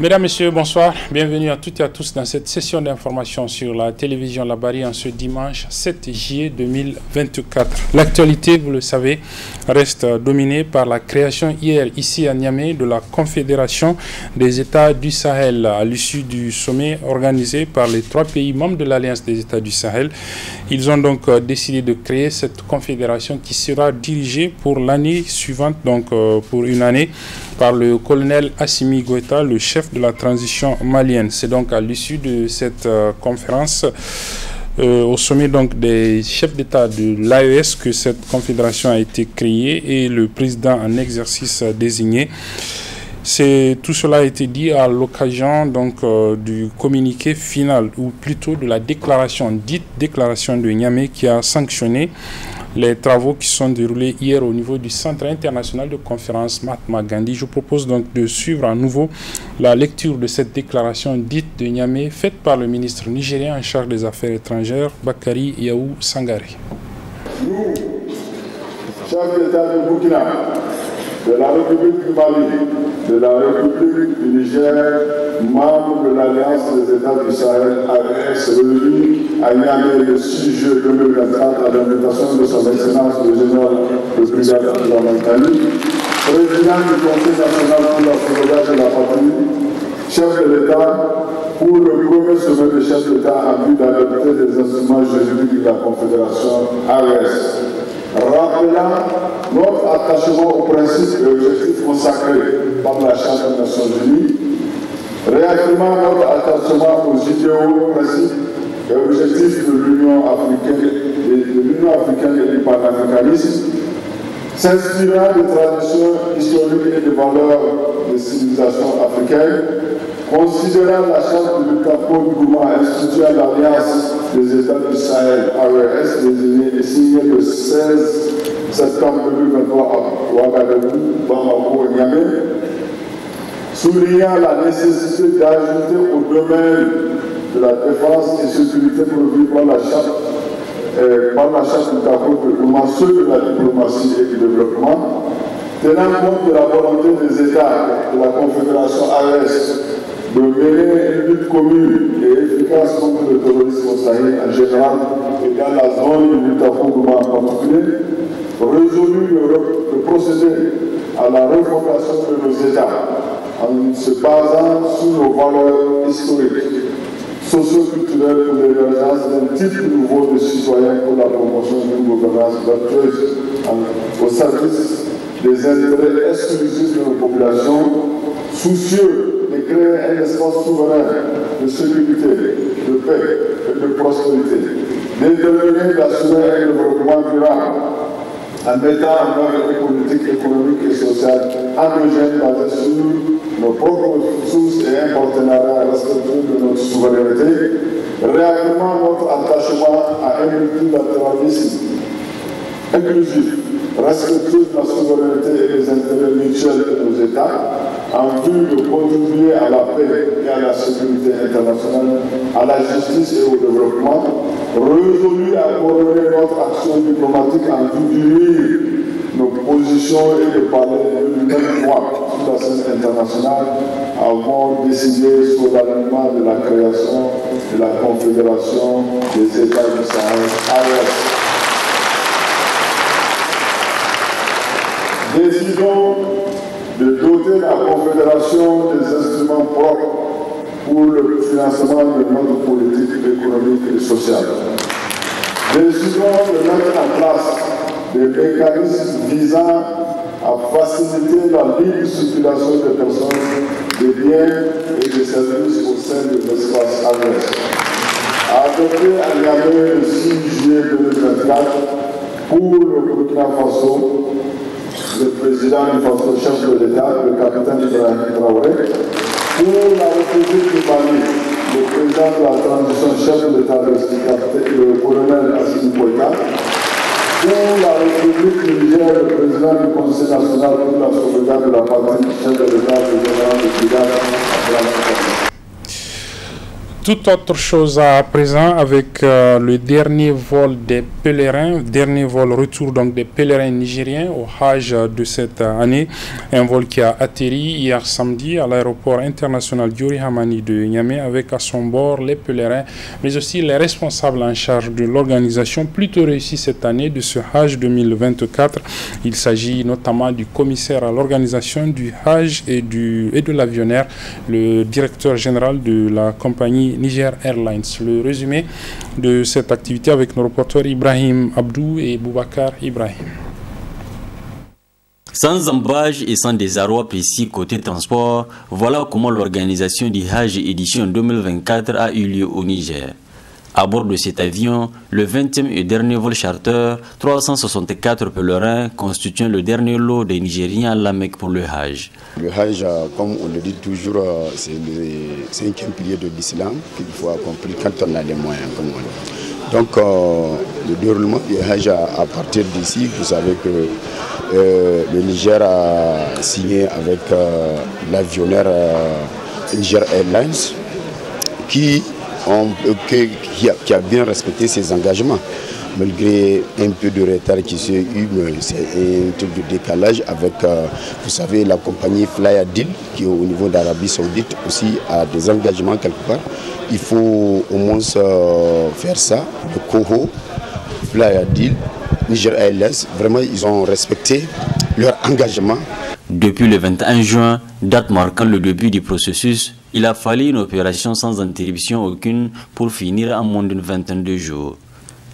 Mesdames, Messieurs, bonsoir. Bienvenue à toutes et à tous dans cette session d'information sur la télévision Labari en ce dimanche 7 juillet 2024. L'actualité, vous le savez, reste dominée par la création hier ici à Niamey de la Confédération des États du Sahel à l'issue du sommet organisé par les 3 pays membres de l'Alliance des États du Sahel. Ils ont donc décidé de créer cette confédération qui sera dirigée pour l'année suivante, donc pour une année, par le colonel Assimi Goïta, le chef de la transition malienne. C'est donc à l'issue de cette conférence au sommet donc des chefs d'État de l'AES que cette confédération a été créée et le président en exercice désigné. Tout cela a été dit à l'occasion donc du communiqué final, ou plutôt de la déclaration, dite déclaration de Niamey, qui a sanctionné les travaux qui sont déroulés hier au niveau du Centre international de conférence Mahatma Gandhi. Je vous propose donc de suivre à nouveau la lecture de cette déclaration dite de Niamey, faite par le ministre nigérien en charge des Affaires étrangères, Bakary Yahou Sangaré. Nous, chefs d'État du Burkina, de la République du Mali, de la République du Niger, membres de l'Alliance des États du Sahel, AES, réunis à Niamey le 6 juillet 2024 à l'invitation de son Excellence le général de brigade Abdourahmane Tani, président du Conseil national pour la sauvegarde de la patrie, chef de l'État, pour le premier sommet des chefs d'État en vue d'adopter des instruments juridiques de la Confédération AES. Rappelant notre attachement aux principes et objectifs consacrés par la Charte des Nations Unies, réaffirmant notre attachement aux idéaux, principes et objectifs de l'Union africaine et du panafricanisme, s'inspirant des traditions historiques et des valeurs des civilisations africaines, considérant la charte du Capo du Gouma instituant l'Alliance des États du Sahel, AES, désignée et signée le 16 septembre 2023 à Ouagadougou, Bamako et Niamey, soulignant la nécessité d'ajouter au domaine de la défense et sécurité prévue par la charte du Capo du Gouma, ceux de la diplomatie et du développement, tenant compte de la volonté des États de la Confédération AES de mener une lutte commune et efficace contre le terrorisme au Sahel en général et dans la zone du Tafogouma en particulier, résolu de procéder à la refondation de nos États en se basant sur nos valeurs historiques, socio-culturelles pour l'émergence d'un type nouveau de citoyens pour la promotion d'une gouvernance vertueuse au service des intérêts exclusifs de nos populations, soucieux de créer un espace souverain de sécurité, de paix et de prospérité, d'intervenir d'assurer un développement durable en mettant en œuvre des politiques économiques et sociales endogènes basées sur nos propres ressources et un partenariat respectueux de notre souveraineté, réaffirmant notre attachement à un multilatéralisme inclusif, respectueux de la souveraineté et des intérêts mutuels de nos États, en vue de contribuer à la paix et à la sécurité internationale, à la justice et au développement, résolu à coordonner notre action diplomatique en vue d'unir nos positions et de parler d'une même voix sur la scène internationale, avons décidé sur l'alignement de la création de la Confédération des États du Sahel, AES. Décidons de doter la Confédération des instruments propres pour le financement de notre politique économique et sociale. Décidons de mettre en place des mécanismes visant à faciliter la libre circulation des personnes, des biens et des services au sein de l'espace AES. Adopté à Niamey le 6 juillet 2024 pour le Burkina Faso, le président du Faso, chef de l'État, le capitaine Ibrahim Traoré, pour la République du Mali, le président de la transition, chef de l'État, le colonel Assimi Goïta, pour la République du Niger, le président du Conseil national pour la sauvegarde de la patrie, chef de l'État, le général de brigade Abdourahmane Tani. Toute autre chose à présent avec le dernier vol des pèlerins, dernier vol retour donc des pèlerins nigériens au Hajj de cette année. Un vol qui a atterri hier samedi à l'aéroport international Diori Hamani de Niamey avec à son bord les pèlerins, mais aussi les responsables en charge de l'organisation plutôt réussie cette année de ce Hajj 2024. Il s'agit notamment du commissaire à l'organisation du Hajj et de l'avionnaire, le directeur général de la compagnie Niger Airlines. Le résumé de cette activité avec nos reporters Ibrahim Abdou et Boubacar Ibrahim. Sans embâche et sans désarroi précis côté transport, voilà comment l'organisation du Hajj édition 2024 a eu lieu au Niger. À bord de cet avion, le 20e et dernier vol charter, 364 pèlerins constituant le dernier lot des Nigériens à la Mecque pour le Hajj. Le Hajj, comme on le dit toujours, c'est le 5e pilier de l'islam qu'il faut accomplir quand on a les moyens. Comme on dit. Donc, le déroulement du Hajj à partir d'ici, vous savez que le Niger a signé avec l'avionnaire Niger Airlines qui a bien respecté ses engagements, malgré un peu de retard qui s'est eu, c'est un truc de décalage avec, vous savez, la compagnie Flyadil qui au niveau d'Arabie Saoudite aussi a des engagements quelque part. Il faut au moins faire ça. Le Coho, Flyadil, Niger Airlines, vraiment ils ont respecté leur engagement. Depuis le 21 juin, date marquant le début du processus, il a fallu une opération sans interruption aucune pour finir en moins d'une vingtaine de jours.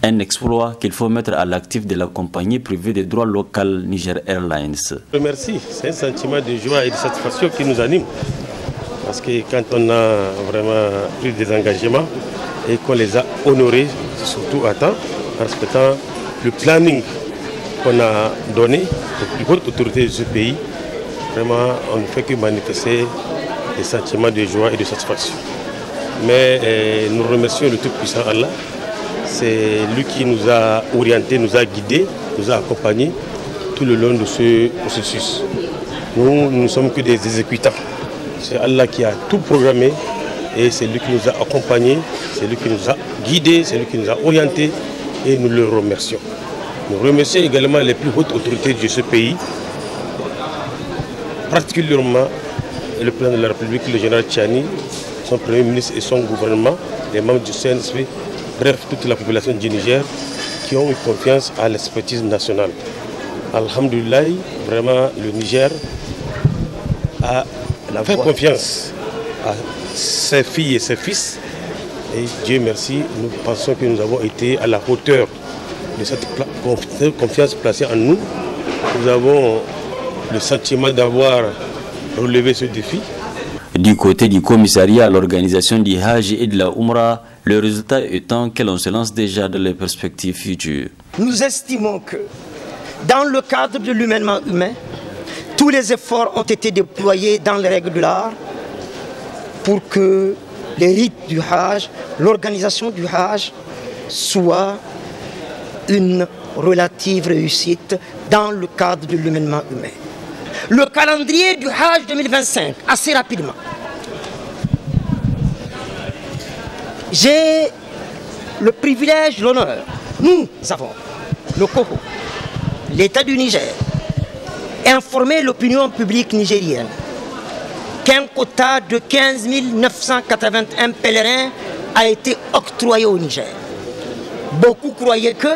Un exploit qu'il faut mettre à l'actif de la compagnie privée des droits locaux Niger Airlines. Merci, c'est un sentiment de joie et de satisfaction qui nous anime. Parce que quand on a vraiment pris des engagements et qu'on les a honorés, surtout à temps, en respectant le planning qu'on a donné aux plus hautes autorités de ce pays, vraiment on ne fait que manifester des sentiments de joie et de satisfaction. Mais nous remercions le Tout-Puissant Allah. C'est lui qui nous a orientés, nous a guidés, nous a accompagnés tout le long de ce processus. Nous ne sommes que des exécutants. C'est Allah qui a tout programmé et c'est lui qui nous a accompagnés, c'est lui qui nous a guidés, c'est lui qui nous a orientés et nous le remercions. Nous remercions également les plus hautes autorités de ce pays, particulièrement le président de la République, le général Tchani, son premier ministre et son gouvernement, les membres du CNSP, bref, toute la population du Niger qui ont eu confiance à l'expertise nationale. Alhamdulillah, vraiment le Niger a fait confiance à ses filles et ses fils. Et Dieu merci, nous pensons que nous avons été à la hauteur de cette confiance placée en nous. Nous avons le sentiment d'avoir relevé ce défi. Du côté du commissariat à l'organisation du Hajj et de la Umrah, le résultat étant que l'on se lance déjà dans les perspectives futures. Nous estimons que dans le cadre de l'humainement humain, tous les efforts ont été déployés dans les règles de l'art pour que les rites du Hajj, l'organisation du Hajj soit une relative réussite dans le cadre de l'humainement humain. Le calendrier du Hajj 2025, assez rapidement. J'ai le privilège, l'honneur, nous avons, le COHO, l'État du Niger, informé l'opinion publique nigérienne qu'un quota de 15 981 pèlerins a été octroyé au Niger. Beaucoup croyaient que,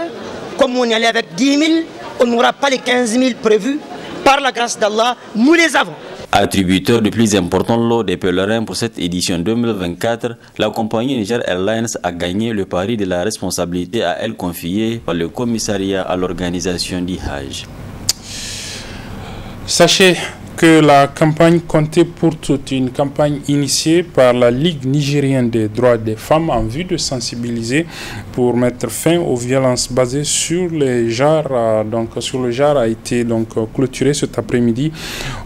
comme on y allait avec 10 000, on n'aura pas les 15 000 prévus. Par la grâce d'Allah, nous les avons. Attributeur du plus important lot des pèlerins pour cette édition 2024, la compagnie Niger Airlines a gagné le pari de la responsabilité à elle confiée par le commissariat à l'organisation du Hajj. Sachez que la campagne Comptez pour toutes, une campagne initiée par la Ligue nigérienne des droits des femmes en vue de sensibiliser pour mettre fin aux violences basées sur les genres. Donc sur le genre a été donc clôturée cet après-midi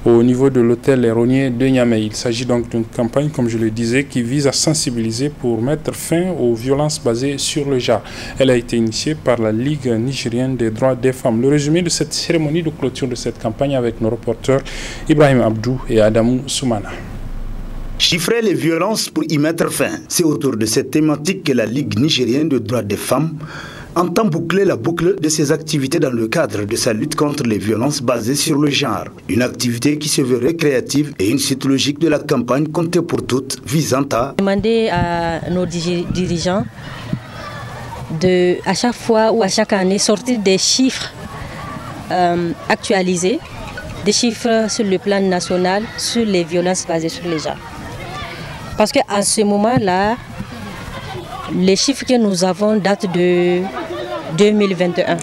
au niveau de l'hôtel Les Rogniers de Niamey. Il s'agit donc d'une campagne, comme je le disais, qui vise à sensibiliser pour mettre fin aux violences basées sur le genre. Elle a été initiée par la Ligue nigérienne des droits des femmes. Le résumé de cette cérémonie de clôture de cette campagne avec nos reporters Ibrahim Abdou et Adamou Soumana. Chiffrer les violences pour y mettre fin. C'est autour de cette thématique que la Ligue nigérienne de droits des femmes entend boucler la boucle de ses activités dans le cadre de sa lutte contre les violences basées sur le genre. Une activité qui se veut récréative et une suite logique de la campagne Compter pour toutes visant à demander à nos dirigeants de, à chaque fois ou à chaque année, sortir des chiffres actualisés, des chiffres sur le plan national sur les violences basées sur les genres. Parce qu'à ce moment-là, les chiffres que nous avons datent de 2021.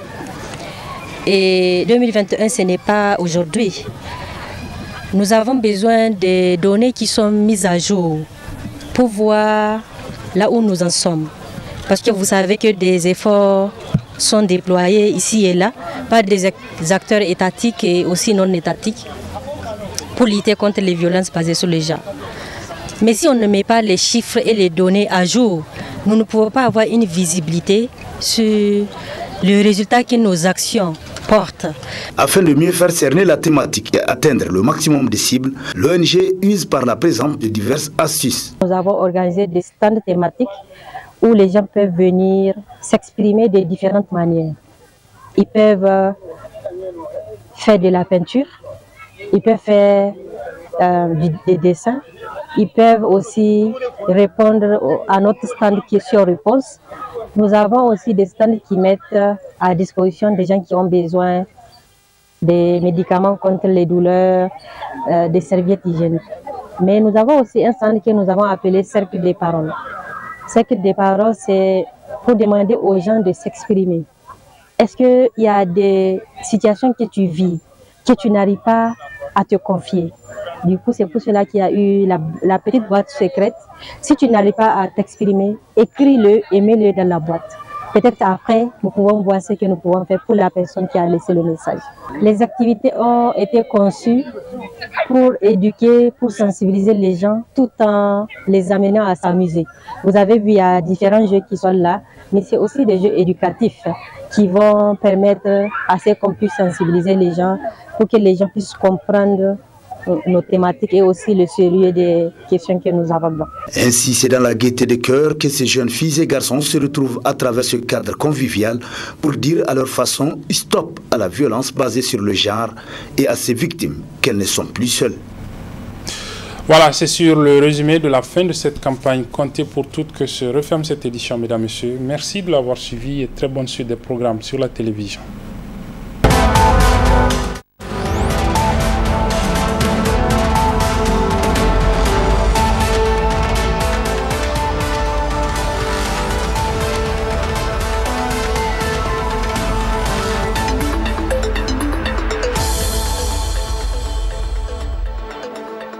Et 2021, ce n'est pas aujourd'hui. Nous avons besoin des données qui sont mises à jour pour voir là où nous en sommes. Parce que vous savez que des efforts sont déployés ici et là par des acteurs étatiques et aussi non étatiques pour lutter contre les violences basées sur les genres. Mais si on ne met pas les chiffres et les données à jour, nous ne pouvons pas avoir une visibilité sur le résultat que nos actions portent. Afin de mieux faire cerner la thématique et atteindre le maximum de cibles, l'ONG use par la présence de diverses astuces. Nous avons organisé des stands thématiques où les gens peuvent venir s'exprimer de différentes manières. Ils peuvent faire de la peinture, ils peuvent faire des dessins, ils peuvent aussi répondre à notre stand questions-réponses. Nous avons aussi des stands qui mettent à disposition des gens qui ont besoin des médicaments contre les douleurs, des serviettes hygiéniques. Mais nous avons aussi un stand que nous avons appelé Cercle des paroles. Cercle des paroles, c'est pour demander aux gens de s'exprimer. Est-ce qu'il y a des situations que tu vis, que tu n'arrives pas à te confier? Du coup, c'est pour cela qu'il y a eu la petite boîte secrète. Si tu n'arrives pas à t'exprimer, écris-le et mets-le dans la boîte. Peut-être après, nous pouvons voir ce que nous pouvons faire pour la personne qui a laissé le message. Les activités ont été conçues pour éduquer, pour sensibiliser les gens, tout en les amenant à s'amuser. Vous avez vu, il y a différents jeux qui sont là, mais c'est aussi des jeux éducatifs qui vont permettre à ce qu'on puisse sensibiliser les gens pour que les gens puissent comprendre nos thématiques et aussi le sérieux des questions que nous avons. Ainsi, c'est dans la gaieté de cœur que ces jeunes filles et garçons se retrouvent à travers ce cadre convivial pour dire à leur façon stop à la violence basée sur le genre et à ses victimes qu'elles ne sont plus seules. Voilà, c'est sur le résumé de la fin de cette campagne Compter pour toutes que se referme cette édition, mesdames et messieurs. Merci de l'avoir suivi et très bonne suite des programmes sur la télévision.